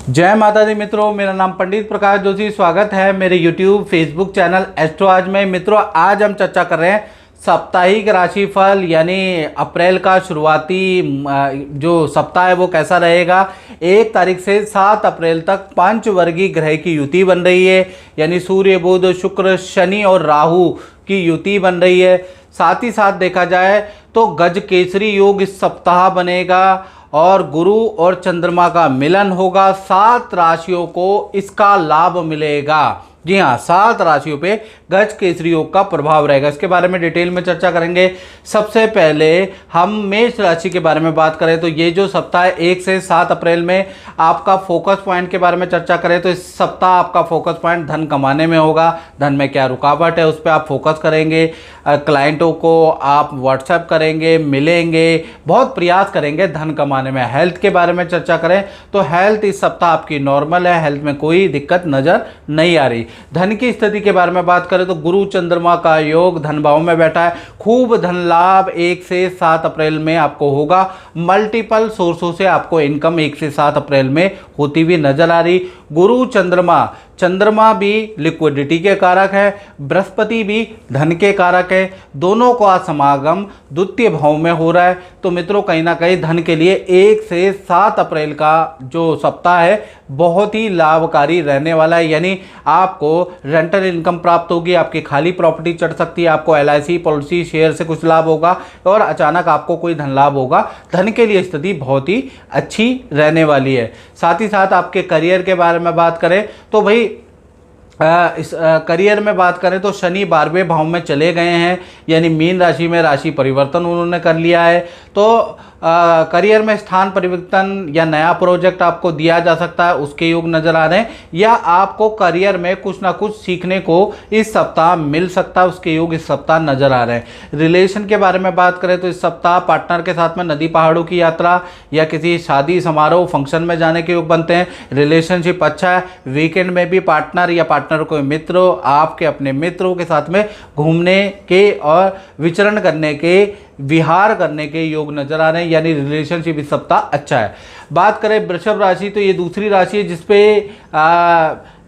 जय माता दी मित्रों, मेरा नाम पंडित प्रकाश जोशी। स्वागत है मेरे YouTube फेसबुक चैनल एस्ट्रो आज में। मित्रों, आज हम चर्चा कर रहे हैं साप्ताहिक राशिफल, यानी अप्रैल का शुरुआती जो सप्ताह है वो कैसा रहेगा। 1 तारीख से 7 अप्रैल तक पंचवर्गीय ग्रह की युति बन रही है, यानी सूर्य, बुध, शुक्र, शनि और राहु की युति बन रही है। साथ ही साथ देखा जाए तो गज केसरी योग इस सप्ताह बनेगा और गुरु और चंद्रमा का मिलन होगा। 7 राशियों को इसका लाभ मिलेगा। जी हाँ, 7 राशियों पे गज केसरी योग का प्रभाव रहेगा। इसके बारे में डिटेल में चर्चा करेंगे। सबसे पहले हम मेष राशि के बारे में बात करें तो ये जो सप्ताह है 1 से 7 अप्रैल में आपका फोकस पॉइंट के बारे में चर्चा करें तो इस सप्ताह आपका फोकस पॉइंट धन कमाने में होगा। धन में क्या रुकावट है उस पर आप फोकस करेंगे। क्लाइंटों को आप व्हाट्सएप करेंगे, मिलेंगे, बहुत प्रयास करेंगे धन कमाने में। हेल्थ के बारे में चर्चा करें तो हेल्थ इस सप्ताह आपकी नॉर्मल है, हेल्थ में कोई दिक्कत नजर नहीं आ रही। धन की स्थिति के बारे में बात करें तो गुरु चंद्रमा का योग धन भाव में बैठा है। खूब धन लाभ 1 से 7 अप्रैल में आपको होगा। मल्टीपल सोर्सों से आपको इनकम 1 से 7 अप्रैल में होती हुई नजर आ रही। गुरु चंद्रमा भी लिक्विडिटी के कारक है, बृहस्पति भी धन के कारक है। दोनों का समागम द्वितीय भाव में हो रहा है। तो मित्रों, कहीं ना कहीं धन के लिए 1 से 7 अप्रैल का जो सप्ताह है बहुत ही लाभकारी रहने वाला है। यानी आपको रेंटल इनकम प्राप्त होगी, आपकी खाली प्रॉपर्टी चढ़ सकती है, आपको LIC पॉलिसी शेयर से कुछ लाभ होगा और अचानक आपको कोई धन लाभ होगा। धन के लिए स्थिति बहुत ही अच्छी रहने वाली है। साथ ही साथ आपके करियर के बारे में बात करें तो भाई इस करियर में बात करें तो शनि 12वें भाव में चले गए हैं, यानी मीन राशि में राशि परिवर्तन उन्होंने कर लिया है। तो करियर में स्थान परिवर्तन या नया प्रोजेक्ट आपको दिया जा सकता है, उसके योग नजर आ रहे हैं, या आपको करियर में कुछ ना कुछ सीखने को इस सप्ताह मिल सकता है, उसके योग इस सप्ताह नजर आ रहे हैं। रिलेशन के बारे में बात करें तो इस सप्ताह पार्टनर के साथ में नदी पहाड़ों की यात्रा या किसी शादी समारोह फंक्शन में जाने के योग बनते हैं। रिलेशनशिप अच्छा है। वीकेंड में भी पार्टनर या पार्टनर कोई मित्र आपके अपने मित्रों के साथ में घूमने के और विचरण करने के, विहार करने के योग नजर आ रहे हैं, यानी रिलेशनशिप इस सप्ताह अच्छा है। बात करें वृषभ राशि तो ये दूसरी राशि है जिसपे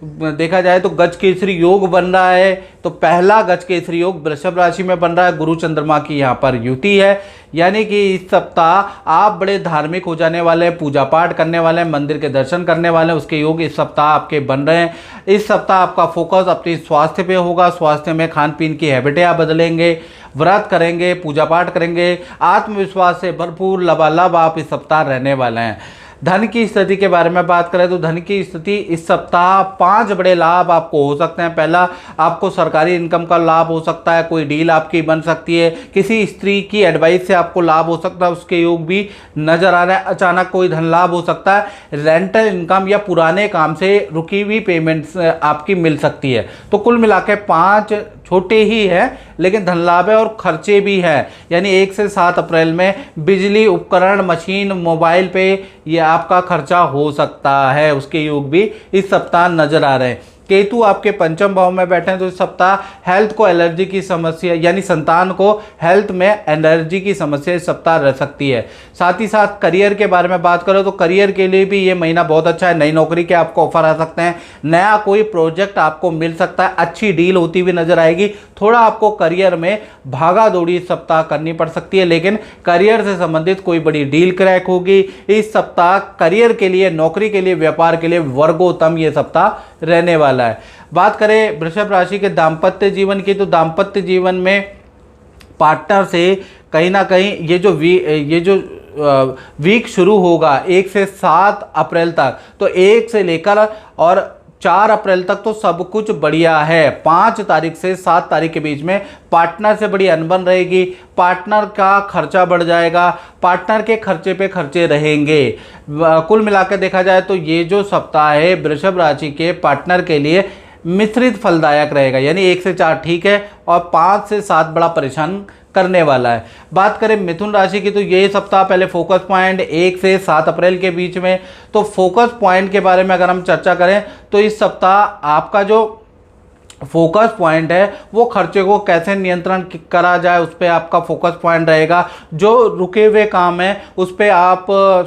देखा जाए तो गज केसरी योग बन रहा है। तो पहला गज केसरी योग वृषभ राशि में बन रहा है। गुरु चंद्रमा की यहाँ पर युति है, यानी कि इस सप्ताह आप बड़े धार्मिक हो जाने वाले हैं, पूजा पाठ करने वाले हैं, मंदिर के दर्शन करने वाले हैं, उसके योग इस सप्ताह आपके बन रहे हैं। इस सप्ताह आपका फोकस अपने स्वास्थ्य पे होगा। स्वास्थ्य में खान पीन की हैबिटें आप बदलेंगे, व्रत करेंगे, पूजा पाठ करेंगे। आत्मविश्वास से भरपूर लबालब आप इस सप्ताह रहने वाले हैं। धन की स्थिति के बारे में बात करें तो धन की स्थिति इस सप्ताह 5 बड़े लाभ आपको हो सकते हैं। पहला, आपको सरकारी इनकम का लाभ हो सकता है, कोई डील आपकी बन सकती है, किसी स्त्री की एडवाइस से आपको लाभ हो सकता है, उसके योग भी नजर आ रहा है। अचानक कोई धन लाभ हो सकता है। रेंटल इनकम या पुराने काम से रुकी हुई पेमेंट्स आपकी मिल सकती है। तो कुल मिला के 5 छोटे ही है लेकिन धन लाभ है और खर्चे भी हैं, यानी 1 से 7 अप्रैल में बिजली उपकरण, मशीन, मोबाइल पे ये आपका खर्चा हो सकता है, उसके योग भी इस सप्ताह नजर आ रहे हैं। केतु आपके पंचम भाव में बैठे हैं तो इस सप्ताह हेल्थ को एलर्जी की समस्या, यानी संतान को हेल्थ में एलर्जी की समस्या इस सप्ताह रह सकती है। साथ ही साथ करियर के बारे में बात करो तो करियर के लिए भी ये महीना बहुत अच्छा है। नई नौकरी के आपको ऑफर आ सकते हैं, नया कोई प्रोजेक्ट आपको मिल सकता है, अच्छी डील होती हुई नजर आएगी। थोड़ा आपको करियर में भागा दौड़ी इस सप्ताह करनी पड़ सकती है, लेकिन करियर से संबंधित कोई बड़ी डील क्रैक होगी इस सप्ताह। करियर के लिए, नौकरी के लिए, व्यापार के लिए वर्गोत्तम ये सप्ताह रहने वाला है। बात करें वृषभ राशि के दाम्पत्य जीवन की तो दाम्पत्य जीवन में पार्टनर से कहीं ना कहीं ये जो वीक शुरू होगा 1 से 7 अप्रैल तक, तो 1 से लेकर और 4 अप्रैल तक तो सब कुछ बढ़िया है। 5 तारीख से 7 तारीख के बीच में पार्टनर से बड़ी अनबन रहेगी, पार्टनर का खर्चा बढ़ जाएगा, पार्टनर के खर्चे पे खर्चे रहेंगे। कुल मिलाकर देखा जाए तो ये जो सप्ताह है वृषभ राशि के पार्टनर के लिए मिश्रित फलदायक रहेगा, यानी 1 से 4 ठीक है और 5 से 7 बड़ा परेशान करने वाला है। बात करें मिथुन राशि की तो ये सप्ताह पहले फोकस पॉइंट 1 से 7 अप्रैल के बीच में, तो फोकस पॉइंट के बारे में अगर हम चर्चा करें तो इस सप्ताह आपका जो फोकस पॉइंट है वो खर्चे को कैसे नियंत्रण करा जाए, उस पर आपका फोकस पॉइंट रहेगा। जो रुके हुए काम है उस पर आप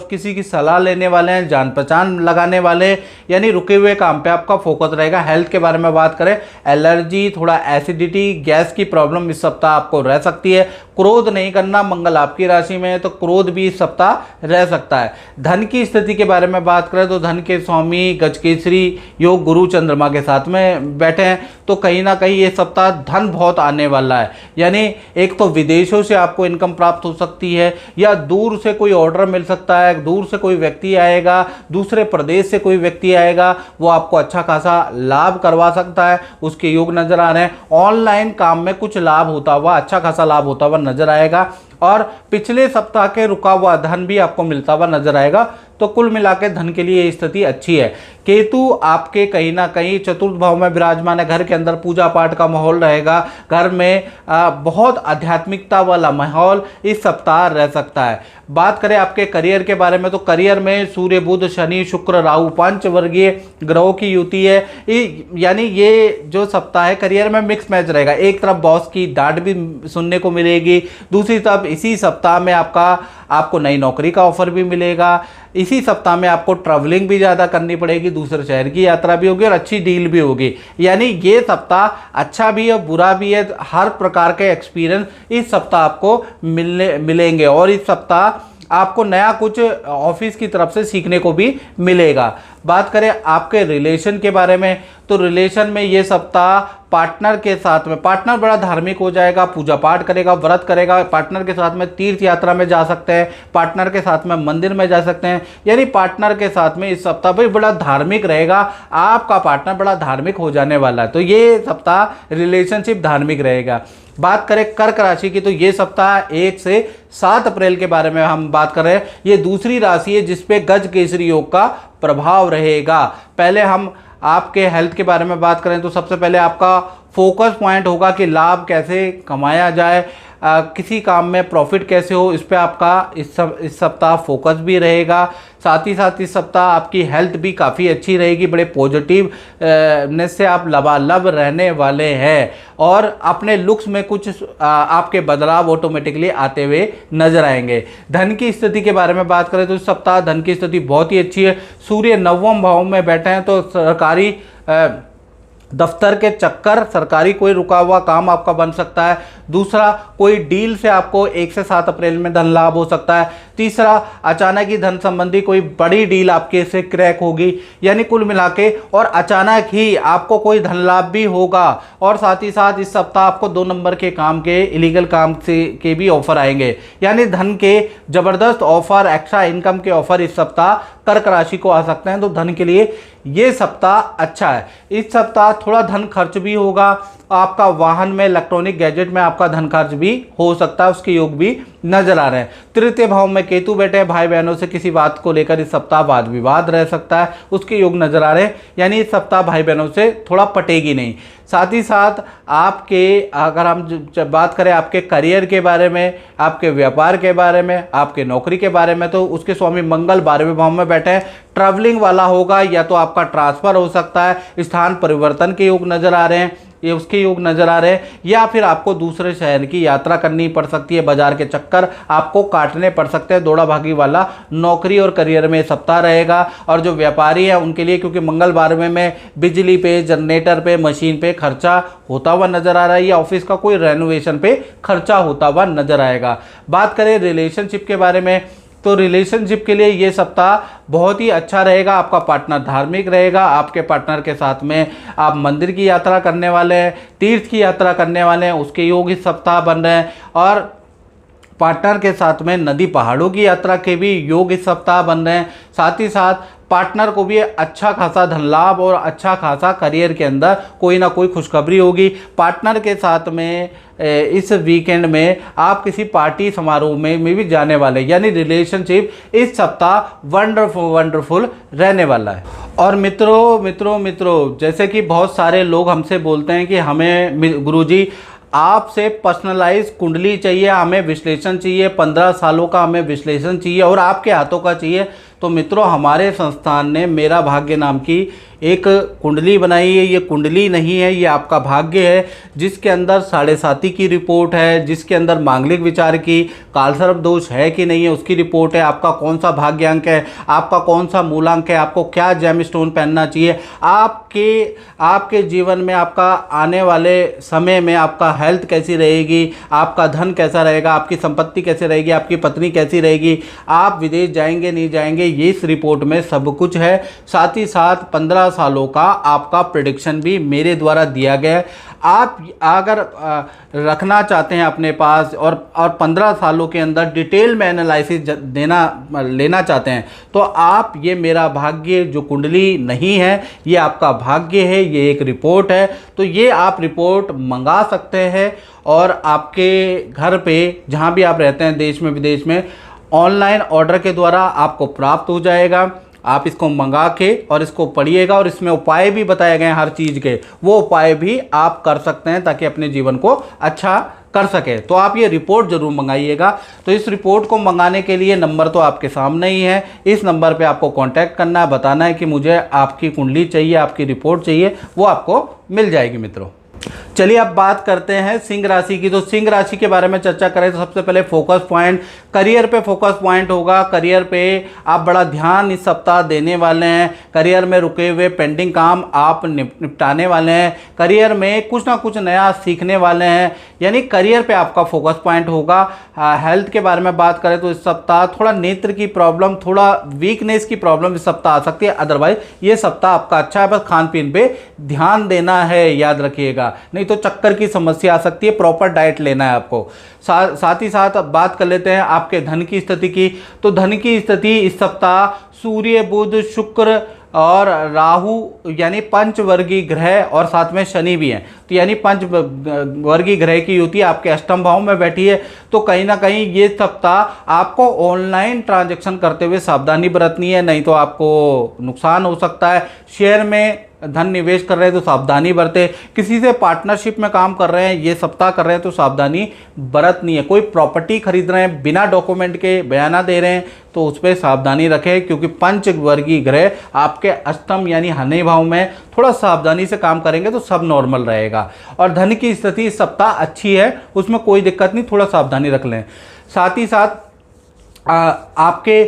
किसी की सलाह लेने वाले हैं, जान पहचान लगाने वाले, यानी रुके हुए काम पे आपका फोकस रहेगा। हेल्थ के बारे में बात करें, एलर्जी, थोड़ा एसिडिटी, गैस की प्रॉब्लम इस सप्ताह आपको रह सकती है। क्रोध नहीं करना, मंगल आपकी राशि में है तो क्रोध भी इस सप्ताह रह सकता है। धन की स्थिति के बारे में बात करें तो धन के स्वामी गजकेसरी योग गुरु चंद्रमा के साथ में बैठे हैं, तो कहीं ना कहीं ये सप्ताह धन बहुत आने वाला है। यानी एक तो विदेशों से आपको इनकम प्राप्त हो सकती है, या दूर से कोई ऑर्डर मिल सकता है, दूर से कोई व्यक्ति आएगा, दूसरे प्रदेश से कोई व्यक्ति आएगा, वो आपको अच्छा खासा लाभ करवा सकता है, उसके योग नजर आ रहे हैं। ऑनलाइन काम में कुछ लाभ होता हुआ, अच्छा खासा लाभ होता हुआ नजर आएगा, और पिछले सप्ताह के रुका हुआ धन भी आपको मिलता हुआ नजर आएगा। तो कुल मिलाकर धन के लिए स्थिति अच्छी है। केतु आपके कहीं ना कहीं चतुर्थ भाव में विराजमान है, घर के अंदर पूजा पाठ का माहौल रहेगा, घर में बहुत आध्यात्मिकता वाला माहौल इस सप्ताह रह सकता है। बात करें आपके करियर के बारे में तो करियर में सूर्य बुध शनि शुक्र राहु पंचवर्गीय ग्रहों की युति है, यानी ये जो सप्ताह है करियर में मिक्स मैच रहेगा। एक तरफ बॉस की डांट भी सुनने को मिलेगी, दूसरी तरफ इसी सप्ताह में आपको नई नौकरी का ऑफर भी मिलेगा। इसी सप्ताह में आपको ट्रैवलिंग भी ज़्यादा करनी पड़ेगी, दूसरे शहर की यात्रा भी होगी और अच्छी डील भी होगी। यानी ये सप्ताह अच्छा भी है बुरा भी है, हर प्रकार के एक्सपीरियंस इस सप्ताह आपको मिलेंगे, और इस सप्ताह आपको नया कुछ ऑफिस की तरफ से सीखने को भी मिलेगा। बात करें आपके रिलेशन के बारे में तो रिलेशन में ये सप्ताह पार्टनर के साथ में, पार्टनर बड़ा धार्मिक हो जाएगा, पूजा पाठ करेगा, व्रत करेगा, पार्टनर के साथ में तीर्थ यात्रा में जा सकते हैं, पार्टनर के साथ में मंदिर में जा सकते हैं। यानी पार्टनर के साथ में इस सप्ताह भाई बड़ा धार्मिक रहेगा, आपका पार्टनर बड़ा धार्मिक हो जाने वाला है, तो ये सप्ताह रिलेशनशिप धार्मिक रहेगा। बात करें कर्क राशि की तो ये सप्ताह 1 से 7 अप्रैल के बारे में हम बात कर रहे हैं। ये दूसरी राशि है जिसपे गज केसरी योग का प्रभाव रहेगा। पहले हम आपके हेल्थ के बारे में बात करें तो सबसे पहले आपका फोकस पॉइंट होगा कि लाभ कैसे कमाया जाए, किसी काम में प्रॉफिट कैसे हो, इस पे आपका इस सप्ताह फोकस भी रहेगा। साथ ही साथ इस सप्ताह आपकी हेल्थ भी काफ़ी अच्छी रहेगी, बड़े पॉजिटिव नेस से आप लबालब रहने वाले हैं, और अपने लुक्स में कुछ आपके बदलाव ऑटोमेटिकली आते हुए नजर आएंगे। धन की स्थिति के बारे में बात करें तो इस सप्ताह धन की स्थिति बहुत ही अच्छी है। सूर्य 9वें भाव में बैठे हैं तो सरकारी दफ्तर के चक्कर, सरकारी कोई रुका हुआ काम आपका बन सकता है। दूसरा, कोई डील से आपको 1 से 7 अप्रैल में धन लाभ हो सकता है। तीसरा, अचानक ही धन संबंधी कोई बड़ी डील आपके से क्रैक होगी, यानी कुल मिला के और अचानक ही आपको कोई धन लाभ भी होगा। और साथ ही साथ इस सप्ताह आपको 2 नंबर के काम के, इलीगल काम से के भी ऑफर आएंगे, यानी धन के जबरदस्त ऑफर, एक्स्ट्रा इनकम के ऑफर इस सप्ताह कर्क राशि को आ सकते हैं। तो धन के लिए ये सप्ताह अच्छा है। इस सप्ताह थोड़ा धन खर्च भी होगा, आपका वाहन में, इलेक्ट्रॉनिक गैजेट में आपका धन खर्च भी हो सकता है, उसके योग भी नजर आ रहे हैं। तृतीय भाव में केतु बैठे हैं, भाई बहनों से किसी बात को लेकर इस सप्ताह वाद विवाद रह सकता है, उसके योग नजर आ रहे हैं, यानी इस सप्ताह भाई बहनों से थोड़ा पटेगी नहीं। साथ ही साथ आपके, अगर हम जब बात करें आपके करियर के बारे में, आपके व्यापार के बारे में, आपके नौकरी के बारे में, तो उसके स्वामी मंगल 12वें भाव में बैठे हैं। ट्रैवलिंग वाला होगा, या तो आपका ट्रांसफर हो सकता है, स्थान परिवर्तन के योग नजर आ रहे हैं, ये उसके योग नजर आ रहे हैं, या फिर आपको दूसरे शहर की यात्रा करनी पड़ सकती है, बाजार के चक्कर आपको काटने पड़ सकते हैं। दौड़ा भागी वाला नौकरी और करियर में सप्ताह रहेगा। और जो व्यापारी है उनके लिए, क्योंकि मंगल 12वें में बिजली पे, जनरेटर पे, मशीन पे खर्चा होता हुआ नजर आ रहा है, या ऑफिस का कोई रेनोवेशन पे खर्चा होता हुआ नजर आएगा। बात करें रिलेशनशिप के बारे में तो रिलेशनशिप के लिए ये सप्ताह बहुत ही अच्छा रहेगा। आपका पार्टनर धार्मिक रहेगा, आपके पार्टनर के साथ में आप मंदिर की यात्रा करने वाले हैं, तीर्थ की यात्रा करने वाले हैं, उसके योग इस सप्ताह बन रहे हैं। और पार्टनर के साथ में नदी पहाड़ों की यात्रा के भी योग इस सप्ताह बन रहे हैं। साथ ही साथ पार्टनर को भी अच्छा खासा धन लाभ और अच्छा खासा करियर के अंदर कोई ना कोई खुशखबरी होगी। पार्टनर के साथ में इस वीकेंड में आप किसी पार्टी समारोह में भी जाने वाले, यानी रिलेशनशिप इस सप्ताह वंडरफुल रहने वाला है। और मित्रों जैसे कि बहुत सारे लोग हमसे बोलते हैं कि हमें गुरुजी आपसे पर्सनलाइज कुंडली चाहिए, हमें विश्लेषण चाहिए, 15 सालों का हमें विश्लेषण चाहिए और आपके हाथों का चाहिए। तो मित्रों, हमारे संस्थान ने मेरा भाग्य नाम की एक कुंडली बनाई है, ये कुंडली नहीं है, ये आपका भाग्य है जिसके अंदर साढ़े साती की रिपोर्ट है, जिसके अंदर मांगलिक विचार की, कालसर्प दोष है कि नहीं है उसकी रिपोर्ट है, आपका कौन सा भाग्यांक है, आपका कौन सा मूलांक है, आपको क्या जेम स्टोन पहनना चाहिए, आपके जीवन में आपका आने वाले समय में आपका हेल्थ कैसी रहेगी, आपका धन कैसा रहेगा, आपकी संपत्ति कैसे रहेगी, आपकी पत्नी कैसी रहेगी, आप विदेश जाएंगे नहीं जाएंगे, ये इस रिपोर्ट में सब कुछ है। साथ ही साथ 15 सालों का आपका प्रेडिक्शन भी मेरे द्वारा दिया गया है। आप अगर रखना चाहते हैं अपने पास और 15 सालों के अंदर डिटेल में एनालिसिस लेना चाहते हैं तो आप ये मेरा भाग्य जो कुंडली नहीं है, ये आपका भाग्य है, ये एक रिपोर्ट है, तो ये आप रिपोर्ट मंगा सकते हैं और आपके घर पे जहाँ भी आप रहते हैं देश में विदेश में ऑनलाइन ऑर्डर के द्वारा आपको प्राप्त हो जाएगा। आप इसको मंगा के और इसको पढ़िएगा और इसमें उपाय भी बताए गए हैं हर चीज़ के, वो उपाय भी आप कर सकते हैं ताकि अपने जीवन को अच्छा कर सके। तो आप ये रिपोर्ट ज़रूर मंगाइएगा। तो इस रिपोर्ट को मंगाने के लिए नंबर तो आपके सामने ही है, इस नंबर पे आपको कांटेक्ट करना है, बताना है कि मुझे आपकी कुंडली चाहिए, आपकी रिपोर्ट चाहिए, वो आपको मिल जाएगी मित्रों। चलिए अब बात करते हैं सिंह राशि की। तो सिंह राशि के बारे में चर्चा करें तो सबसे पहले फोकस पॉइंट करियर पे फोकस पॉइंट होगा। करियर पे आप बड़ा ध्यान इस सप्ताह देने वाले हैं। करियर में रुके हुए पेंडिंग काम आप निपटाने वाले हैं। करियर में कुछ ना कुछ नया सीखने वाले हैं, यानी करियर पे आपका फोकस पॉइंट होगा। हेल्थ के बारे में बात करें तो इस सप्ताह थोड़ा नेत्र की प्रॉब्लम, थोड़ा वीकनेस की प्रॉब्लम इस सप्ताह आ सकती है, अदरवाइज ये सप्ताह आपका अच्छा है। बस खान पीन पे ध्यान देना है, याद रखिएगा, नहीं तो चक्कर की समस्या आ सकती है। प्रॉपर डाइट लेना है आपको। साथ ही साथ अब बात कर लेते हैं आपके धन की स्थिति की। तो धन की स्थिति इस सप्ताह सूर्य, बुध, शुक्र और राहु यानी पंचवर्गीय ग्रह और साथ में शनि भी हैं, तो यानी पंचवर्गीय ग्रह की युति आपके अष्टम भाव में बैठी है। तो कहीं ना कहीं ये सप्ताह आपको ऑनलाइन ट्रांजैक्शन करते हुए सावधानी बरतनी है, नहीं तो आपको नुकसान हो सकता है। शेयर में धन निवेश कर रहे हैं तो सावधानी बरते। किसी से पार्टनरशिप में काम कर रहे हैं, ये सप्ताह कर रहे हैं तो सावधानी बरतनी है। कोई प्रॉपर्टी खरीद रहे हैं, बिना डॉक्यूमेंट के बयाना दे रहे हैं तो उस पर सावधानी रखें, क्योंकि पंचवर्गीय ग्रह आपके अष्टम यानी हने भाव में, थोड़ा सावधानी से काम करेंगे तो सब नॉर्मल रहेगा। और धन की स्थिति इस सप्ताह अच्छी है, उसमें कोई दिक्कत नहीं, थोड़ा सावधानी रख लें। साथ ही साथ आपके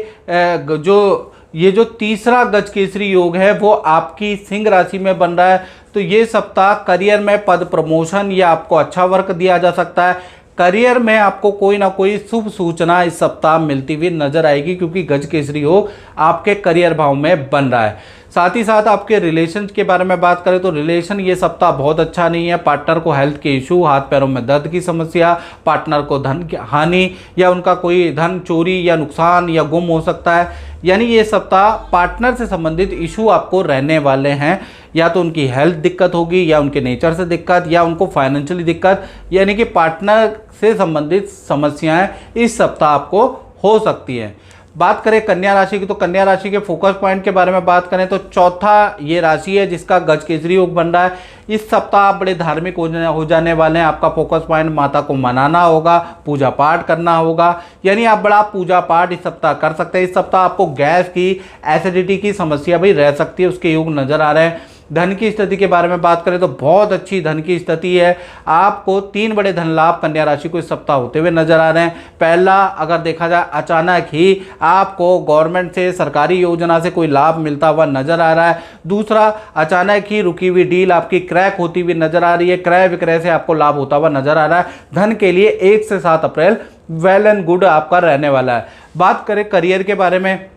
ये जो तीसरा गज केसरी योग है वो आपकी सिंह राशि में बन रहा है। तो ये सप्ताह करियर में पद प्रमोशन या आपको अच्छा वर्क दिया जा सकता है। करियर में आपको कोई ना कोई शुभ सूचना इस सप्ताह मिलती हुई नजर आएगी, क्योंकि गज केसरी योग आपके करियर भाव में बन रहा है। साथ ही साथ आपके रिलेशन के बारे में बात करें तो रिलेशन ये सप्ताह बहुत अच्छा नहीं है। पार्टनर को हेल्थ के इशू, हाथ पैरों में दर्द की समस्या, पार्टनर को धन की हानि या उनका कोई धन चोरी या नुकसान या गुम हो सकता है। यानी ये सप्ताह पार्टनर से संबंधित इशू आपको रहने वाले हैं, या तो उनकी हेल्थ दिक्कत होगी या उनके नेचर से दिक्कत या उनको फाइनेंशियली दिक्कत, यानी कि पार्टनर से संबंधित समस्याएं इस सप्ताह आपको हो सकती हैं। बात करें कन्या राशि की, तो कन्या राशि के फोकस पॉइंट के बारे में बात करें तो चौथा ये राशि है जिसका गज केसरी योग बन रहा है। इस सप्ताह आप बड़े धार्मिक हो जाने वाले हैं। आपका फोकस पॉइंट माता को मनाना होगा, पूजा पाठ करना होगा, यानी आप बड़ा पूजा पाठ इस सप्ताह कर सकते हैं। इस सप्ताह आपको गैस की, एसिडिटी की समस्या भी रह सकती है, उसके योग नजर आ रहे हैं। धन की स्थिति के बारे में बात करें तो बहुत अच्छी धन की स्थिति है। आपको 3 बड़े धन लाभ कन्या राशि को इस सप्ताह होते हुए नजर आ रहे हैं। पहला, अगर देखा जाए, अचानक ही आपको गवर्नमेंट से, सरकारी योजना से कोई लाभ मिलता हुआ नजर आ रहा है। दूसरा, अचानक ही रुकी हुई डील आपकी क्रैक होती हुई नजर आ रही है। क्रय विक्रय से आपको लाभ होता हुआ नजर आ रहा है। धन के लिए 1 से 7 अप्रैल वेल एंड गुड आपका रहने वाला है। बात करें करियर के बारे में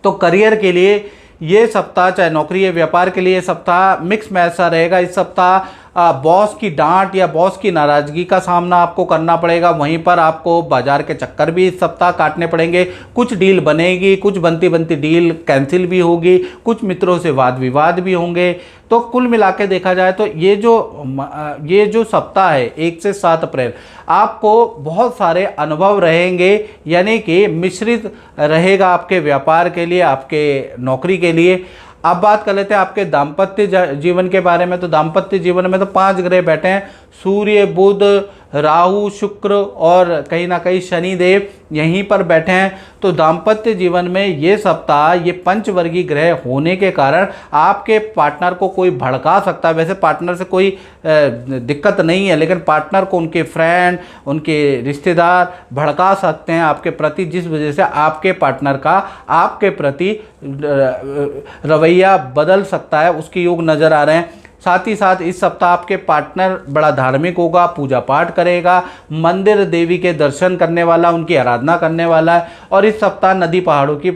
तो करियर के लिए ये सप्ताह, चाहे नौकरी या व्यापार के लिए सप्ताह मिक्स मैच सा रहेगा। इस सप्ताह बॉस की डांट या बॉस की नाराजगी का सामना आपको करना पड़ेगा। वहीं पर आपको बाजार के चक्कर भी इस सप्ताह काटने पड़ेंगे। कुछ डील बनेगी, कुछ बनती डील कैंसिल भी होगी, कुछ मित्रों से वाद विवाद भी होंगे। तो कुल मिला के देखा जाए तो ये जो सप्ताह है 1 से 7 अप्रैल, आपको बहुत सारे अनुभव रहेंगे, यानी कि मिश्रित रहेगा आपके व्यापार के लिए, आपके नौकरी के लिए। अब बात कर लेते हैं आपके दाम्पत्य जीवन के बारे में। तो दाम्पत्य जीवन में तो 5 ग्रह बैठे हैं, सूर्य, बुध, राहु, शुक्र और कहीं ना कहीं शनिदेव यहीं पर बैठे हैं। तो दाम्पत्य जीवन में ये सप्ताह ये पंचवर्गीय ग्रह होने के कारण आपके पार्टनर को कोई भड़का सकता है। वैसे पार्टनर से कोई दिक्कत नहीं है, लेकिन पार्टनर को उनके फ्रेंड, उनके रिश्तेदार भड़का सकते हैं आपके प्रति, जिस वजह से आपके पार्टनर का आपके प्रति रवैया बदल सकता है, उसके योग नज़र आ रहे हैं। साथ ही साथ इस सप्ताह आपके पार्टनर बड़ा धार्मिक होगा, पूजा पाठ करेगा, मंदिर देवी के दर्शन करने वाला, उनकी आराधना करने वाला है। और इस सप्ताह नदी पहाड़ों की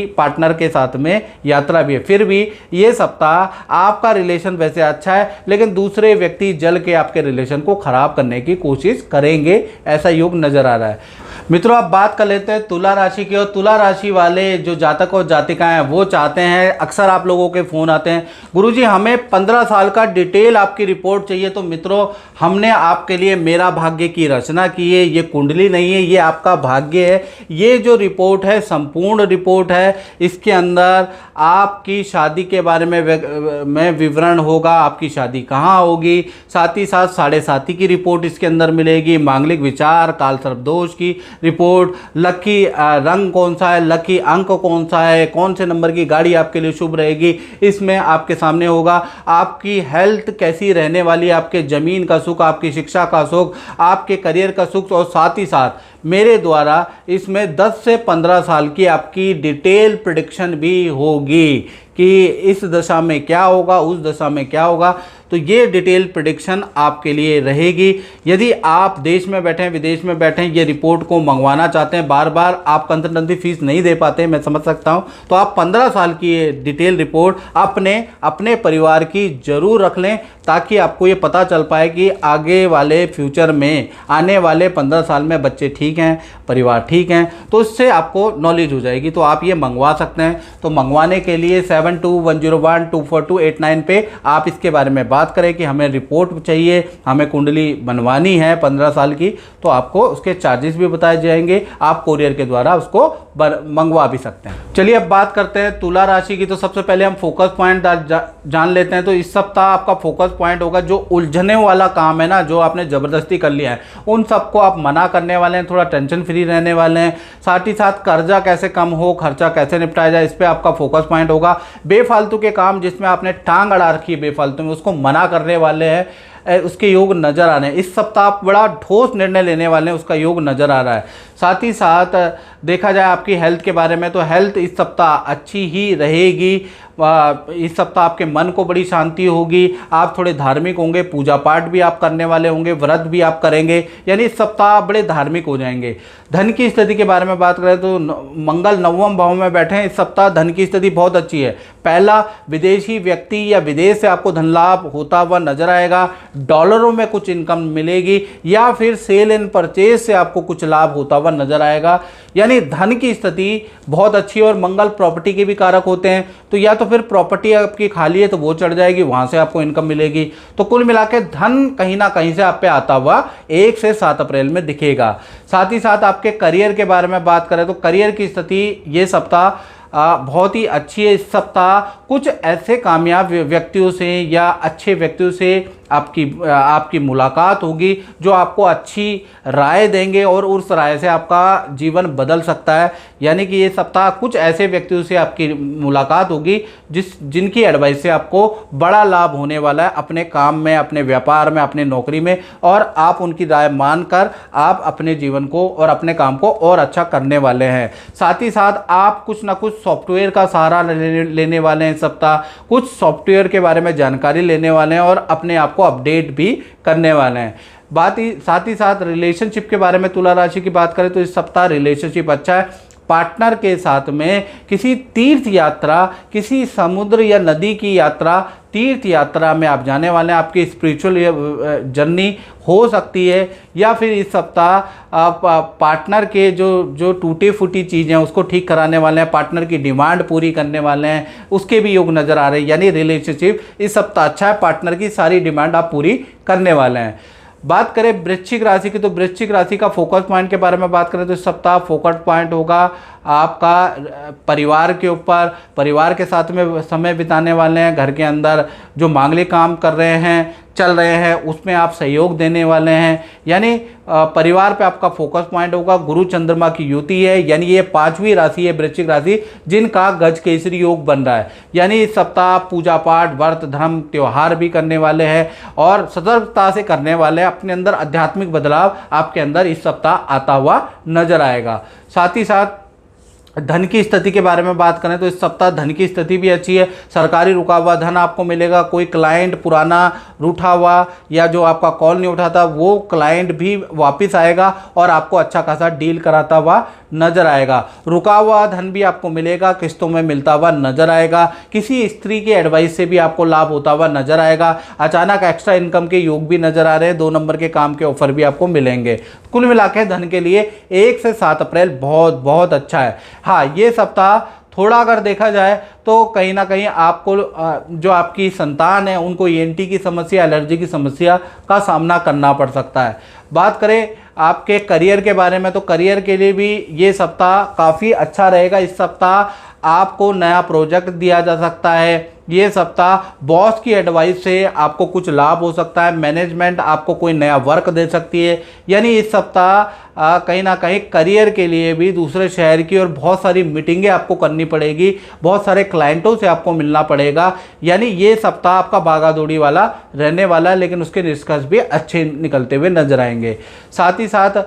पार्टनर के साथ में यात्रा भी है। फिर भी ये सप्ताह आपका रिलेशन वैसे अच्छा है, लेकिन दूसरे व्यक्ति जल के आपके रिलेशन को ख़राब करने की कोशिश करेंगे, ऐसा योग नज़र आ रहा है। मित्रों, अब बात कर लेते हैं तुला राशि की। और तुला राशि वाले जो जातक और जातिकाएं हैं वो चाहते हैं, अक्सर आप लोगों के फ़ोन आते हैं, गुरुजी हमें 15 साल का डिटेल आपकी रिपोर्ट चाहिए। तो मित्रों, हमने आपके लिए मेरा भाग्य की रचना की है। ये कुंडली नहीं है, ये आपका भाग्य है। ये जो रिपोर्ट है संपूर्ण रिपोर्ट है। इसके अंदर आपकी शादी के बारे में विवरण होगा, आपकी शादी कहाँ होगी, साथ ही साथ 7.5 की रिपोर्ट इसके अंदर मिलेगी, मांगलिक विचार, काल सर्प दोष की रिपोर्ट, लकी रंग कौन सा है, लकी अंक कौन सा है, कौन से नंबर की गाड़ी आपके लिए शुभ रहेगी, इसमें आपके सामने होगा। आपकी हेल्थ कैसी रहने वाली है, आपके ज़मीन का सुख, आपकी शिक्षा का सुख, आपके करियर का सुख, और साथ ही साथ मेरे द्वारा इसमें 10 से 15 साल की आपकी डिटेल प्रेडिक्शन भी होगी कि इस दशा में क्या होगा, उस दशा में क्या होगा। तो ये डिटेल प्रेडिक्शन आपके लिए रहेगी। यदि आप देश में बैठे हैं, विदेश में बैठे हैं, ये रिपोर्ट को मंगवाना चाहते हैं, बार बार आप कंसल्टेंसी फीस नहीं दे पाते, मैं समझ सकता हूं, तो आप 15 साल की ये डिटेल रिपोर्ट अपने परिवार की जरूर रख लें, ताकि आपको ये पता चल पाए कि आगे वाले फ्यूचर में, आने वाले 15 साल में बच्चे ठीक हैं, परिवार ठीक हैं, तो इससे आपको नॉलेज हो जाएगी। तो आप ये मंगवा सकते हैं। तो मंगवाने के लिए 7210124289 पे आप इसके बारे में बात करें कि हमें रिपोर्ट चाहिए, हमें कुंडली बनवानी है 15 साल की, तो आपको उसके चार्जेस भी बताए जाएंगे। आप कोरियर के द्वारा उसको मंगवा भी सकते हैं। चलिए अब बात करते हैं तुला राशि की। तो सबसे पहले हम फोकस पॉइंट जान लेते हैं। तो इस सप्ताह आपका फोकस पॉइंट होगा जो उलझने वाला काम है ना, जो आपने ज़बरदस्ती कर लिया है, उन सबको आप मना करने वाले हैं, थोड़ा टेंशन फ्री रहने वाले हैं। साथ ही साथ कर्जा कैसे कम हो, खर्चा कैसे निपटाया जाए, इस पर आपका फोकस पॉइंट होगा। बेफालतू के काम जिसमें आपने टांग अड़ा रखी है बेफालतू में, उसको मना करने वाले हैं, उसके योग नज़र आ रहे हैं। इस सप्ताह आप बड़ा ठोस निर्णय लेने वाले हैं, उसका योग नज़र आ रहा है। साथ ही साथ देखा जाए आपकी हेल्थ के बारे में, तो हेल्थ इस सप्ताह अच्छी ही रहेगी। इस सप्ताह आपके मन को बड़ी शांति होगी, आप थोड़े धार्मिक होंगे, पूजा पाठ भी आप करने वाले होंगे, व्रत भी आप करेंगे, यानी इस सप्ताह आप बड़े धार्मिक हो जाएंगे। धन की स्थिति के बारे में बात करें तो मंगल 9वें भाव में बैठे हैं। इस सप्ताह धन की स्थिति बहुत अच्छी है। पहला, विदेशी व्यक्ति या विदेश से आपको धन लाभ होता हुआ नजर आएगा, डॉलरों में कुछ इनकम मिलेगी, या फिर सेल एंड परचेज से आपको कुछ लाभ होता हुआ नजर आएगा। यानी धन की स्थिति बहुत अच्छी है। और मंगल प्रॉपर्टी के भी कारक होते हैं, तो या तो फिर प्रॉपर्टी आपकी खाली है तो वो चढ़ जाएगी, वहां से आपको इनकम मिलेगी। तो कुल मिलाकर धन कहीं ना कहीं से आप पे आता हुआ 1 से 7 अप्रैल में दिखेगा। साथ ही साथ आपके करियर के बारे में बात करें तो करियर की स्थिति ये सप्ताह बहुत ही अच्छी है। इस सप्ताह कुछ ऐसे कामयाब व्यक्तियों से या अच्छे व्यक्तियों से आपकी मुलाकात होगी जो आपको अच्छी राय देंगे, और उस राय से आपका जीवन बदल सकता है। यानी कि ये सप्ताह कुछ ऐसे व्यक्तियों से आपकी मुलाकात होगी जिनकी एडवाइस से आपको बड़ा लाभ होने वाला है अपने काम में, अपने व्यापार में, अपने नौकरी में, और आप उनकी राय मानकर आप अपने जीवन को और अपने काम को और अच्छा करने वाले हैं। साथ ही साथ आप कुछ ना कुछ सॉफ्टवेयर का सहारा लेने वाले हैं। सप्ताह कुछ सॉफ्टवेयर के बारे में जानकारी लेने वाले हैं और अपने आप को अपडेट भी करने वाले हैं। साथ ही साथ रिलेशनशिप के बारे में तुला राशि की बात करें तो इस सप्ताह रिलेशनशिप अच्छा है। पार्टनर के साथ में किसी तीर्थ यात्रा, किसी समुद्र या नदी की यात्रा, तीर्थ यात्रा में आप जाने वाले हैं। आपकी स्पिरिचुअल जर्नी हो सकती है, या फिर इस सप्ताह आप पार्टनर के जो टूटी फूटी चीज़ें हैं उसको ठीक कराने वाले हैं, पार्टनर की डिमांड पूरी करने वाले हैं, उसके भी योग नज़र आ रहे हैं। यानी रिलेशनशिप इस सप्ताह अच्छा है, पार्टनर की सारी डिमांड आप पूरी करने वाले हैं। बात करें वृश्चिक राशि की, तो वृश्चिक राशि का फोकस पॉइंट के बारे में बात करें तो इस सप्ताह फोकस पॉइंट होगा आपका परिवार के ऊपर। परिवार के साथ में समय बिताने वाले हैं। घर के अंदर जो मांगलिक काम कर रहे हैं, चल रहे हैं उसमें आप सहयोग देने वाले हैं, यानी परिवार पे आपका फोकस पॉइंट होगा। गुरु चंद्रमा की युति है, यानी ये 5वीं राशि है वृश्चिक राशि, जिनका गज केसरी योग बन रहा है। यानी इस सप्ताह पूजा पाठ, व्रत, धर्म, त्योहार भी करने वाले हैं और सतर्कता से करने वाले हैं। अपने अंदर आध्यात्मिक बदलाव आपके अंदर इस सप्ताह आता हुआ नजर आएगा। साथ ही साथ धन की स्थिति के बारे में बात करें तो इस सप्ताह धन की स्थिति भी अच्छी है। सरकारी रुका हुआ धन आपको मिलेगा। कोई क्लाइंट पुराना रूठा हुआ या जो आपका कॉल नहीं उठाता वो क्लाइंट भी वापस आएगा और आपको अच्छा खासा डील कराता हुआ नजर आएगा। रुका हुआ धन भी आपको मिलेगा, किस्तों में मिलता हुआ नजर आएगा। किसी स्त्री की एडवाइस से भी आपको लाभ होता हुआ नजर आएगा। अचानक एक्स्ट्रा इनकम के योग भी नजर आ रहे हैं। 2 नंबर के काम के ऑफर भी आपको मिलेंगे। कुल मिलाकर धन के लिए 1 से 7 अप्रैल बहुत बहुत अच्छा है। हाँ, ये सप्ताह थोड़ा अगर देखा जाए तो कहीं ना कहीं आपको जो आपकी संतान है उनको ईएनटी की समस्या, एलर्जी की समस्या का सामना करना पड़ सकता है। बात करें आपके करियर के बारे में तो करियर के लिए भी ये सप्ताह काफ़ी अच्छा रहेगा। इस सप्ताह आपको नया प्रोजेक्ट दिया जा सकता है। ये सप्ताह बॉस की एडवाइस से आपको कुछ लाभ हो सकता है। मैनेजमेंट आपको कोई नया वर्क दे सकती है। यानी इस सप्ताह कहीं ना कहीं करियर के लिए भी दूसरे शहर की और बहुत सारी मीटिंगें आपको करनी पड़ेगी। बहुत सारे क्लाइंटों से आपको मिलना पड़ेगा। यानी ये सप्ताह आपका भागा दौड़ी वाला रहने वाला है, लेकिन उसके निष्कर्ष भी अच्छे निकलते हुए नजर आएंगे। साथ ही साथ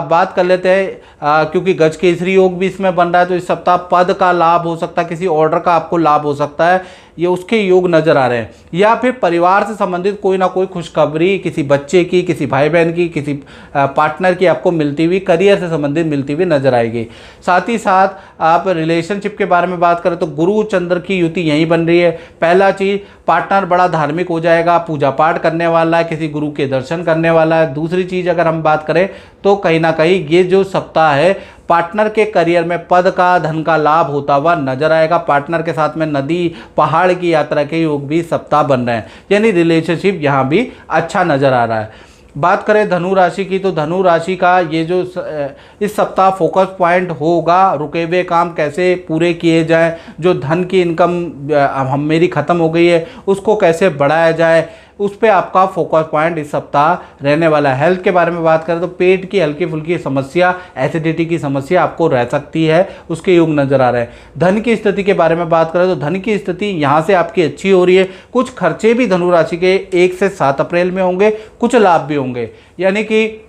बात कर लेते हैं क्योंकि गज केसरी योग भी इसमें बन रहा है तो इस सप्ताह पद का लाभ हो सकता है, किसी ऑर्डर का आपको लाभ हो सकता है, ये उसके योग नजर आ रहे हैं। या फिर परिवार से संबंधित कोई ना कोई खुशखबरी किसी बच्चे की, किसी भाई बहन की, किसी पार्टनर की आपको मिलती हुई, करियर से संबंधित मिलती हुई नजर आएगी। साथ ही साथ आप रिलेशनशिप के बारे में बात करें तो गुरु चंद्र की युति यहीं बन रही है। पहला चीज, पार्टनर बड़ा धार्मिक हो जाएगा, पूजा पाठ करने वाला है, किसी गुरु के दर्शन करने वाला है। दूसरी चीज अगर हम बात करें तो कहीं ना कहीं ये जो सप्ताह है पार्टनर के करियर में पद का, धन का लाभ होता हुआ नजर आएगा। पार्टनर के साथ में नदी, पहाड़ की यात्रा के योग भी सप्ताह बन रहे हैं, यानी रिलेशनशिप यहाँ भी अच्छा नजर आ रहा है। बात करें धनु राशि की तो धनु राशि का ये जो इस सप्ताह फोकस पॉइंट होगा, रुके हुए काम कैसे पूरे किए जाएं, जो धन की इनकम मेरी ख़त्म हो गई है उसको कैसे बढ़ाया जाए, उस पर आपका फोकस पॉइंट इस सप्ताह रहने वाला है। हेल्थ के बारे में बात करें तो पेट की हल्की फुल्की समस्या, एसिडिटी की समस्या आपको रह सकती है, उसके योग नजर आ रहे हैं। धन की स्थिति के बारे में बात करें तो धन की स्थिति यहाँ से आपकी अच्छी हो रही है। कुछ खर्चे भी धनु राशि के 1 से 7 अप्रैल में होंगे, कुछ लाभ भी होंगे। यानी कि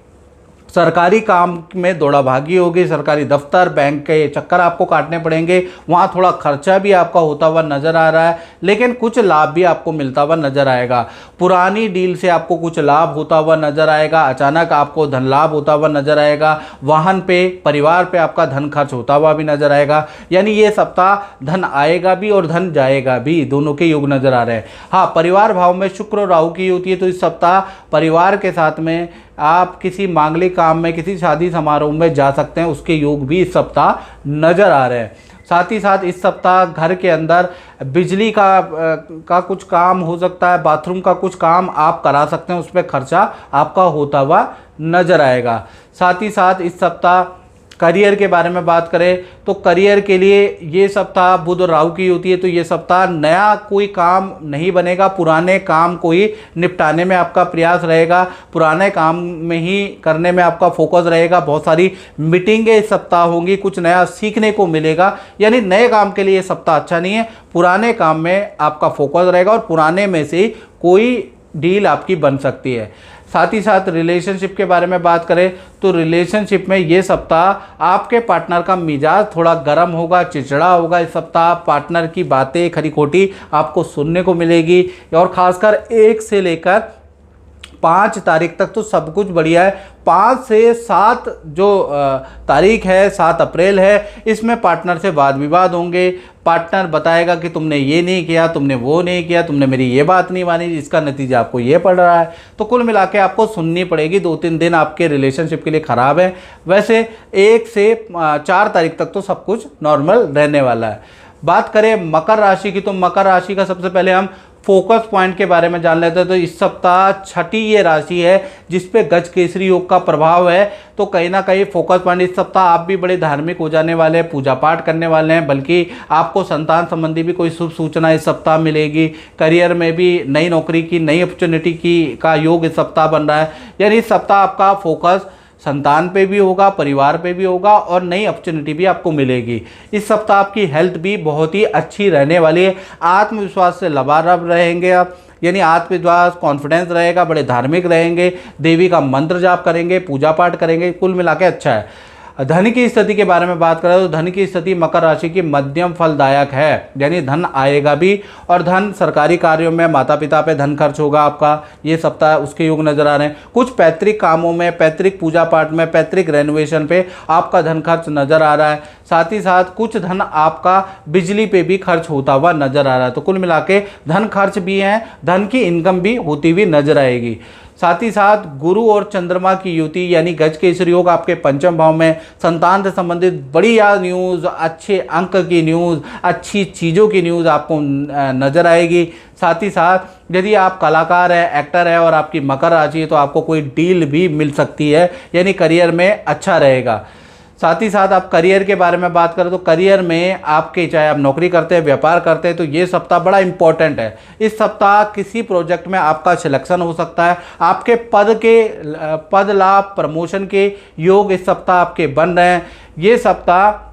सरकारी काम में दौड़ा भागी होगी, सरकारी दफ्तर, बैंक के चक्कर आपको काटने पड़ेंगे, वहाँ थोड़ा खर्चा भी आपका होता हुआ नज़र आ रहा है, लेकिन कुछ लाभ भी आपको मिलता हुआ नज़र आएगा। पुरानी डील से आपको कुछ लाभ होता हुआ नज़र आएगा। अचानक आपको धन लाभ होता हुआ नज़र आएगा। वाहन पे, परिवार पे आपका धन खर्च होता हुआ भी नज़र आएगा। यानी ये सप्ताह धन आएगा भी और धन जाएगा भी, दोनों के योग नज़र आ रहे हैं। हाँ, परिवार भाव में शुक्र और राहु की होती है तो इस सप्ताह परिवार के साथ में आप किसी मांगलिक काम में, किसी शादी समारोह में जा सकते हैं, उसके योग भी इस सप्ताह नजर आ रहे हैं। साथ ही साथ इस सप्ताह घर के अंदर बिजली का कुछ काम हो सकता है, बाथरूम का कुछ काम आप करा सकते हैं, उस पर खर्चा आपका होता हुआ नजर आएगा। साथ ही साथ इस सप्ताह करियर के बारे में बात करें तो करियर के लिए ये सप्ताह बुध और राहु की होती है तो ये सप्ताह नया कोई काम नहीं बनेगा, पुराने काम को ही निपटाने में आपका प्रयास रहेगा, पुराने काम में ही करने में आपका फोकस रहेगा। बहुत सारी मीटिंगें इस सप्ताह होंगी, कुछ नया सीखने को मिलेगा। यानी नए काम के लिए ये सप्ताह अच्छा नहीं है, पुराने काम में आपका फोकस रहेगा और पुराने में से कोई डील आपकी बन सकती है। साथ ही साथ रिलेशनशिप के बारे में बात करें तो रिलेशनशिप में ये सप्ताह आपके पार्टनर का मिजाज थोड़ा गर्म होगा, चिड़चिड़ा होगा। इस सप्ताह पार्टनर की बातें खरी खोटी आपको सुनने को मिलेगी और खासकर 1 से लेकर 5 तारीख तक तो सब कुछ बढ़िया है। 5 से 7 जो तारीख है, 7 अप्रैल है, इसमें पार्टनर से वाद विवाद होंगे। पार्टनर बताएगा कि तुमने ये नहीं किया, तुमने वो नहीं किया, तुमने मेरी ये बात नहीं मानी, जिसका नतीजा आपको ये पड़ रहा है। तो कुल मिला के आपको सुननी पड़ेगी। 2-3 दिन आपके रिलेशनशिप के लिए ख़राब है। वैसे 1 से 4 तारीख तक तो सब कुछ नॉर्मल रहने वाला है। बात करें मकर राशि की तो मकर राशि का सबसे पहले हम फोकस पॉइंट के बारे में जान लेते हैं। तो इस सप्ताह छठी ये राशि है जिस पे गज केसरी योग का प्रभाव है। तो कहीं ना कहीं फोकस पॉइंट इस सप्ताह आप भी बड़े धार्मिक हो जाने वाले हैं, पूजा पाठ करने वाले हैं, बल्कि आपको संतान संबंधी भी कोई शुभ सूचना इस सप्ताह मिलेगी। करियर में भी नई नौकरी की, नई अपॉर्चुनिटी की का योग इस सप्ताह बन रहा है। यानी इस सप्ताह आपका फोकस संतान पे भी होगा, परिवार पे भी होगा और नई अपॉर्चुनिटी भी आपको मिलेगी। इस सप्ताह आपकी हेल्थ भी बहुत ही अच्छी रहने वाली है। आत्मविश्वास से लबालब रहेंगे आप, यानी आत्मविश्वास, कॉन्फिडेंस रहेगा, बड़े धार्मिक रहेंगे, देवी का मंत्र जाप करेंगे, पूजा पाठ करेंगे, कुल मिला के अच्छा है। धन की स्थिति के बारे में बात करें तो धन की स्थिति मकर राशि की मध्यम फलदायक है, यानी धन आएगा भी और धन सरकारी कार्यों में, माता पिता पे धन खर्च होगा आपका ये सप्ताह, उसके योग नजर आ रहे हैं। कुछ पैतृक कामों में, पैतृक पूजा पाठ में, पैतृक रेनोवेशन पे आपका धन खर्च नजर आ रहा है। साथ ही साथ कुछ धन आपका बिजली पे भी खर्च होता हुआ नजर आ रहा है। तो कुल मिला के धन खर्च भी है, धन की इनकम भी होती हुई नजर आएगी। साथ ही साथ गुरु और चंद्रमा की युति यानी गज केसरी योग आपके पंचम भाव में, संतान से संबंधित बढ़िया न्यूज़, अच्छे अंक की न्यूज़, अच्छी चीज़ों की न्यूज़ आपको नज़र आएगी। साथ ही साथ यदि आप कलाकार है, एक्टर है और आपकी मकर राशि है तो आपको कोई डील भी मिल सकती है, यानी करियर में अच्छा रहेगा। साथ ही साथ आप करियर के बारे में बात करें तो करियर में आपके, चाहे आप नौकरी करते हैं, व्यापार करते हैं, तो ये सप्ताह बड़ा इंपॉर्टेंट है। इस सप्ताह किसी प्रोजेक्ट में आपका सिलेक्शन हो सकता है। आपके पद लाभ, प्रमोशन के योग इस सप्ताह आपके बन रहे हैं। ये सप्ताह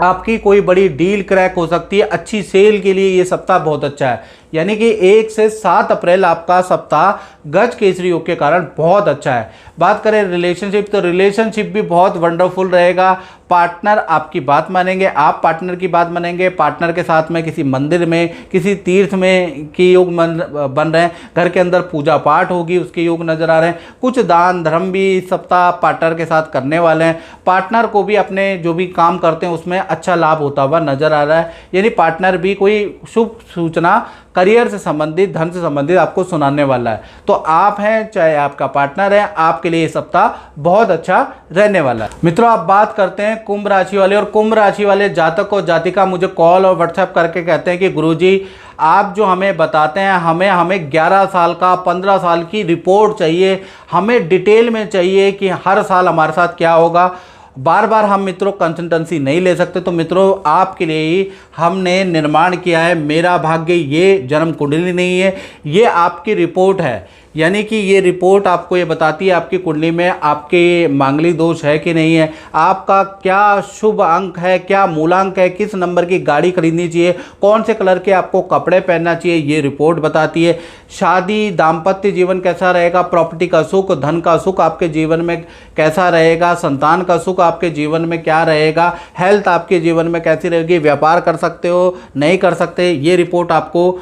आपकी कोई बड़ी डील क्रैक हो सकती है। अच्छी सेल के लिए ये सप्ताह बहुत अच्छा है, यानी कि 1 से 7 अप्रैल आपका सप्ताह गज केसरी योग के कारण बहुत अच्छा है। बात करें रिलेशनशिप, तो रिलेशनशिप भी बहुत वंडरफुल रहेगा। पार्टनर आपकी बात मानेंगे, आप पार्टनर की बात मानेंगे। पार्टनर के साथ में किसी मंदिर में, किसी तीर्थ में की योग बन रहे हैं। घर के अंदर पूजा पाठ होगी, उसके योग नजर आ रहे हैं। कुछ दान धर्म भी इस सप्ताह पार्टनर के साथ करने वाले हैं। पार्टनर को भी अपने जो भी काम करते हैं उसमें अच्छा लाभ होता हुआ नजर आ रहा है, यानी पार्टनर भी कोई शुभ सूचना करियर से संबंधित, धन से संबंधित आपको सुनाने वाला है। तो आप हैं चाहे आपका पार्टनर है, आपके लिए ये सप्ताह बहुत अच्छा रहने वाला है। मित्रों, आप बात करते हैं कुंभ राशि वाले, और कुंभ राशि वाले जातक और जातिका मुझे कॉल और व्हाट्सएप करके कहते हैं कि गुरुजी आप जो हमें बताते हैं, हमें 11 साल का, 15 साल की रिपोर्ट चाहिए, हमें डिटेल में चाहिए कि हर साल हमारे साथ क्या होगा। बार बार हम मित्रों कंसल्टेंसी नहीं ले सकते, तो मित्रों आपके लिए ही हमने निर्माण किया है मेरा भाग्य। ये जन्म कुंडली नहीं है, ये आपकी रिपोर्ट है। यानी कि ये रिपोर्ट आपको ये बताती है आपकी कुंडली में आपके मांगलिक दोष है कि नहीं है, आपका क्या शुभ अंक है, क्या मूलांक है, किस नंबर की गाड़ी खरीदनी चाहिए, कौन से कलर के आपको कपड़े पहनना चाहिए, ये रिपोर्ट बताती है। शादी, दाम्पत्य जीवन कैसा रहेगा, प्रॉपर्टी का सुख, धन का सुख आपके जीवन में कैसा रहेगा, संतान का सुख आपके जीवन में क्या रहेगा, हेल्थ आपके जीवन में कैसी रहेगी, व्यापार कर सकते हो नहीं कर सकते, ये रिपोर्ट आपको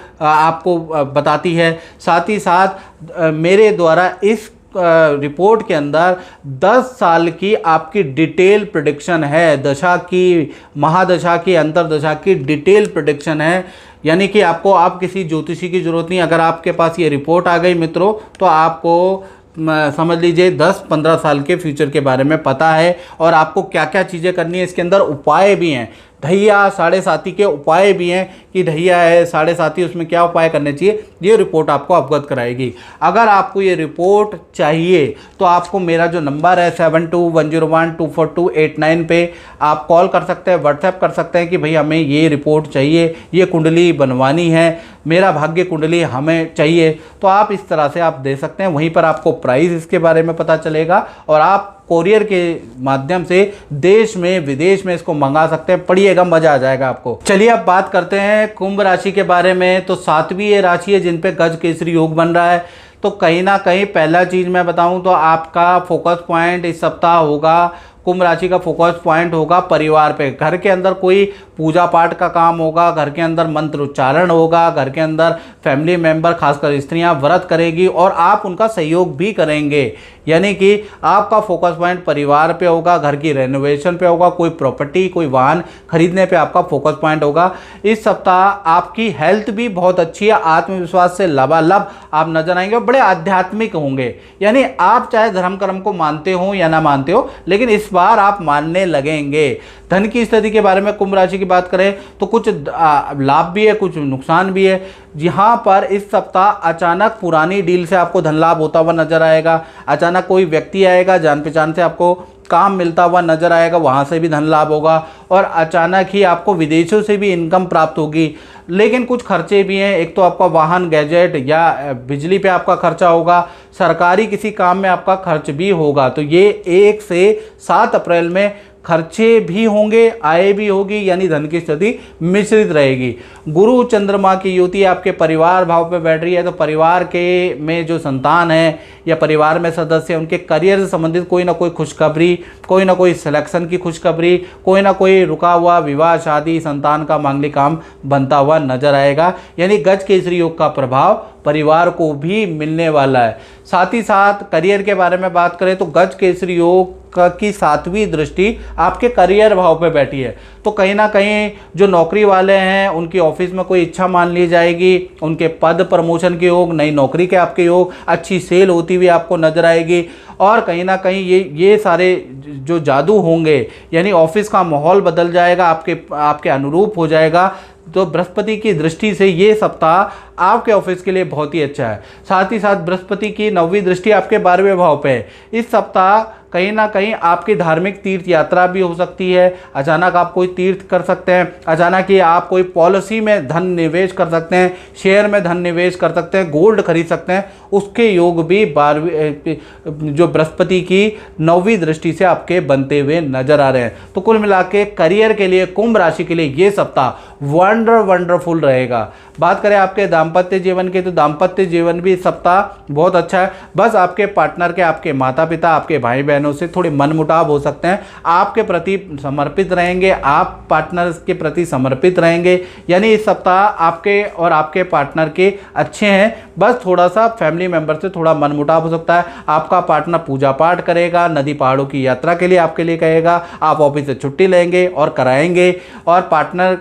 बताती है। साथ ही साथ मेरे द्वारा इस रिपोर्ट के अंदर 10 साल की आपकी डिटेल प्रेडिक्शन है, दशा की, महादशा की, अंतरदशा की डिटेल प्रेडिक्शन है। यानी कि आप किसी ज्योतिषी की जरूरत नहीं। अगर आपके पास ये रिपोर्ट आ गई मित्रों, तो आपको समझ लीजिए 10-15 साल के फ्यूचर के बारे में पता है, और आपको क्या क्या चीज़ें करनी है। इसके अंदर उपाय भी हैं, ढैया साढ़े साथी के उपाय भी हैं कि ढैया है, साढ़े साथी, उसमें क्या उपाय करने चाहिए, ये रिपोर्ट आपको अवगत कराएगी। अगर आपको ये रिपोर्ट चाहिए तो आपको मेरा जो नंबर है 7210124289 पे आप कॉल कर सकते हैं, व्हाट्सएप कर सकते हैं कि भाई हमें ये रिपोर्ट चाहिए, ये कुंडली बनवानी है, मेरा भाग्य कुंडली हमें चाहिए। तो आप इस तरह से आप दे सकते हैं। वहीं पर आपको प्राइस इसके बारे में पता चलेगा, और आप कोरियर के माध्यम से देश में विदेश में इसको मंगा सकते हैं। पढ़िएगा, मजा आ जाएगा आपको। चलिए अब बात करते हैं कुंभ राशि के बारे में। तो 7वीं ये राशि है जिन पे गज केसरी योग बन रहा है। तो कहीं ना कहीं पहला चीज़ मैं बताऊं तो आपका फोकस पॉइंट इस सप्ताह होगा, कुंभ राशि का फोकस पॉइंट होगा परिवार पे। घर के अंदर कोई पूजा पाठ का काम होगा, घर के अंदर मंत्र उच्चारण होगा, घर के अंदर फैमिली मेंबर खासकर स्त्रियां व्रत करेगी और आप उनका सहयोग भी करेंगे। यानी कि आपका फोकस पॉइंट परिवार पे होगा, घर की रेनोवेशन पे होगा, कोई प्रॉपर्टी, कोई वाहन खरीदने पे आपका फोकस पॉइंट होगा। इस सप्ताह आपकी हेल्थ भी बहुत अच्छी है, आत्मविश्वास से लबालब आप नजर आएंगे और बड़े आध्यात्मिक होंगे। यानी आप चाहे धर्म कर्म को मानते हो या ना मानते हो, लेकिन इस बार आप मानने लगेंगे। धन की स्थिति के बारे में कुंभ राशि की बात करें तो कुछ लाभ भी है, कुछ नुकसान भी है। यहाँ पर इस सप्ताह अचानक पुरानी डील से आपको धन लाभ होता हुआ नजर आएगा। अचानक कोई व्यक्ति आएगा, जान पहचान से आपको काम मिलता हुआ नजर आएगा, वहाँ से भी धन लाभ होगा। और अचानक ही आपको विदेशों से भी इनकम प्राप्त होगी। लेकिन कुछ खर्चे भी हैं। एक तो आपका वाहन, गैजेट या बिजली पे आपका खर्चा होगा, सरकारी किसी काम में आपका खर्च भी होगा। तो ये 1 से 7 अप्रैल में खर्चे भी होंगे, आय भी होगी, यानी धन की स्थिति मिश्रित रहेगी। गुरु चंद्रमा की युति आपके परिवार भाव पे बैठ रही है, तो परिवार के में जो संतान है या परिवार में सदस्य, उनके करियर से संबंधित कोई ना कोई खुशखबरी, कोई ना कोई सिलेक्शन की खुशखबरी, कोई ना कोई रुका हुआ विवाह, शादी, संतान का मांगलिक काम बनता हुआ नजर आएगा। यानी गज केसरी योग का प्रभाव परिवार को भी मिलने वाला है। साथ ही साथ करियर के बारे में बात करें तो गज केसरी योग की 7वीं दृष्टि आपके करियर भाव पे बैठी है। तो कहीं ना कहीं जो नौकरी वाले हैं उनकी ऑफिस में कोई इच्छा मान ली जाएगी, उनके पद प्रमोशन के योग, नई नौकरी के आपके योग, अच्छी सेल होती हुई आपको नजर आएगी। और कहीं ना कहीं ये सारे जो जादू होंगे, यानी ऑफिस का माहौल बदल जाएगा, आपके अनुरूप हो जाएगा। तो बृहस्पति की दृष्टि से ये सप्ताह आपके ऑफिस के लिए बहुत ही अच्छा है। साथ ही साथ बृहस्पति की 9वीं दृष्टि आपके 12वें भाव पे है। इस सप्ताह कहीं ना कहीं आपकी धार्मिक तीर्थ यात्रा भी हो सकती है। अचानक आप कोई तीर्थ कर सकते हैं, अचानक ही आप कोई पॉलिसी में धन निवेश कर सकते हैं, शेयर में धन निवेश कर सकते हैं, गोल्ड खरीद सकते हैं। उसके योग भी 12वीं जो बृहस्पति की 9वीं दृष्टि से आपके बनते हुए नजर आ रहे हैं। तो कुल मिला के करियर के लिए, कुंभ राशि के लिए ये सप्ताह वंडरफुल रहेगा। बात करें आपके दाम्पत्य जीवन के, तो दाम्पत्य जीवन भी इस सप्ताह बहुत अच्छा है। बस आपके पार्टनर के, आपके माता पिता, आपके भाई बहनों से थोड़े मनमुटाव हो सकते हैं। आपके प्रति समर्पित रहेंगे, आप पार्टनर के प्रति समर्पित रहेंगे, यानी इस सप्ताह आपके और आपके पार्टनर के अच्छे हैं। बस थोड़ा सा फैमिली मेंबर से थोड़ा मनमुटाव हो सकता है। आपका पार्टनर पूजा पाठ करेगा, नदी पहाड़ों की यात्रा के लिए आपके लिए कहेगा, आप ऑफिस से छुट्टी लेंगे और कराएंगे, और पार्टनर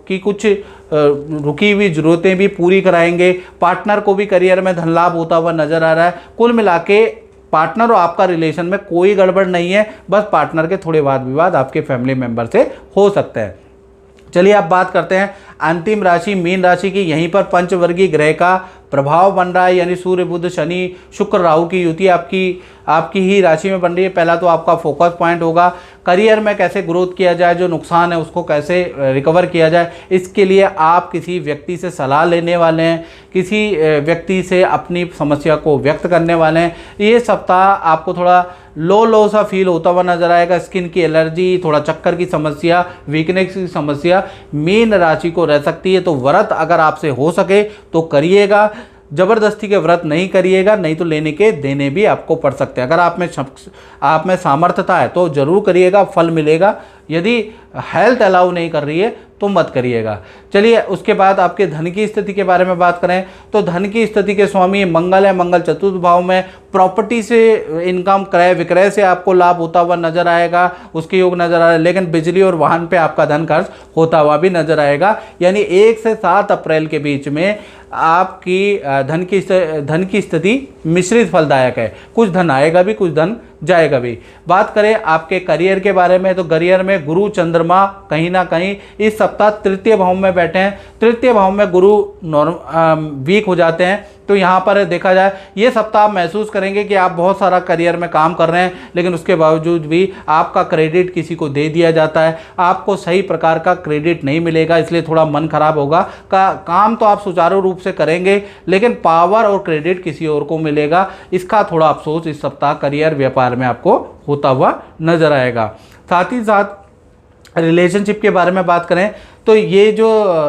की कुछ रुकी हुई जरूरतें भी पूरी कराएंगे। पार्टनर को भी करियर में धन लाभ होता हुआ नजर आ रहा है। कुल मिला के पार्टनर और आपका रिलेशन में कोई गड़बड़ नहीं है, बस पार्टनर के थोड़े वाद विवाद आपके फैमिली मेंबर से हो सकते हैं। चलिए अब बात करते हैं अंतिम राशि मीन राशि की। यहीं पर पंचवर्गीय ग्रह का प्रभाव बन रहा है, यानी सूर्य, बुध, शनि, शुक्र, राहु की युति आपकी ही राशि में बन रही है। पहला तो आपका फोकस पॉइंट होगा करियर में कैसे ग्रोथ किया जाए, जो नुकसान है उसको कैसे रिकवर किया जाए। इसके लिए आप किसी व्यक्ति से सलाह लेने वाले हैं, किसी व्यक्ति से अपनी समस्या को व्यक्त करने वाले हैं। ये सप्ताह आपको थोड़ा लो सा फील होता हुआ नजर आएगा। स्किन की एलर्जी, थोड़ा चक्कर की समस्या, वीकनेस की समस्या मीन राशि को रह सकती है। तो व्रत अगर आपसे हो सके तो करिएगा, जबरदस्ती के व्रत नहीं करिएगा, नहीं तो लेने के देने भी आपको पड़ सकते हैं। अगर आप में सामर्थ्यता है तो जरूर करिएगा, फल मिलेगा। यदि हेल्थ अलाउ नहीं कर रही है तो मत करिएगा। चलिए उसके बाद आपके धन की स्थिति के बारे में बात करें तो धन की स्थिति के स्वामी मंगल है। मंगल चतुर्थ भाव में, प्रॉपर्टी से इनकम, क्रय विक्रय से आपको लाभ होता हुआ नजर आएगा, उसके योग नजर आ रहा है। लेकिन बिजली और वाहन पे आपका धन खर्च होता हुआ भी नजर आएगा। यानी 1 से 7 अप्रैल के बीच में आपकी धन की स्थिति मिश्रित फलदायक है। कुछ धन आएगा भी, कुछ धन जाएगा भी। बात करें आपके करियर के बारे में तो करियर में गुरु चंद्रमा कहीं ना कहीं इस सप्ताह तृतीय भाव में बैठे हैं। तृतीय भाव में गुरु वीक हो जाते हैं। तो यहाँ पर देखा जाए ये सप्ताह आप महसूस करेंगे कि आप बहुत सारा करियर में काम कर रहे हैं, लेकिन उसके बावजूद भी आपका क्रेडिट किसी को दे दिया जाता है, आपको सही प्रकार का क्रेडिट नहीं मिलेगा, इसलिए थोड़ा मन खराब होगा। काम तो आप सुचारू रूप से करेंगे, लेकिन पावर और क्रेडिट किसी और को मिलेगा। इसका थोड़ा अफसोस इस सप्ताह करियर व्यापार में आपको होता हुआ नजर आएगा। साथ ही साथ रिलेशनशिप के बारे में बात करें तो ये जो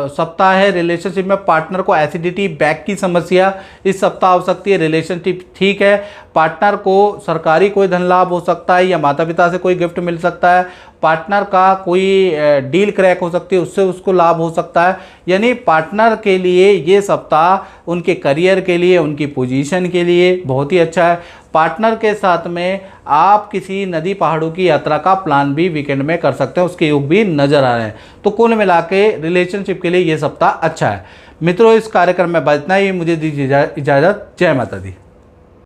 सप्ताह है, रिलेशनशिप में पार्टनर को एसिडिटी, बैक की समस्या इस सप्ताह हो सकती है। रिलेशनशिप ठीक है, पार्टनर को सरकारी कोई धन लाभ हो सकता है या माता पिता से कोई गिफ्ट मिल सकता है, पार्टनर का कोई डील क्रैक हो सकती है, उससे उसको लाभ हो सकता है। यानी पार्टनर के लिए ये सप्ताह उनके करियर के लिए, उनकी पोजीशन के लिए बहुत ही अच्छा है। पार्टनर के साथ में आप किसी नदी पहाड़ों की यात्रा का प्लान भी वीकेंड में कर सकते हैं, उसके योग भी नजर आ रहे हैं। तो कुल मिला के रिलेशनशिप के लिए ये सप्ताह अच्छा है। मित्रों, इस कार्यक्रम में बस इतना ही। मुझे दीजिए इजाज़त। जय माता दी।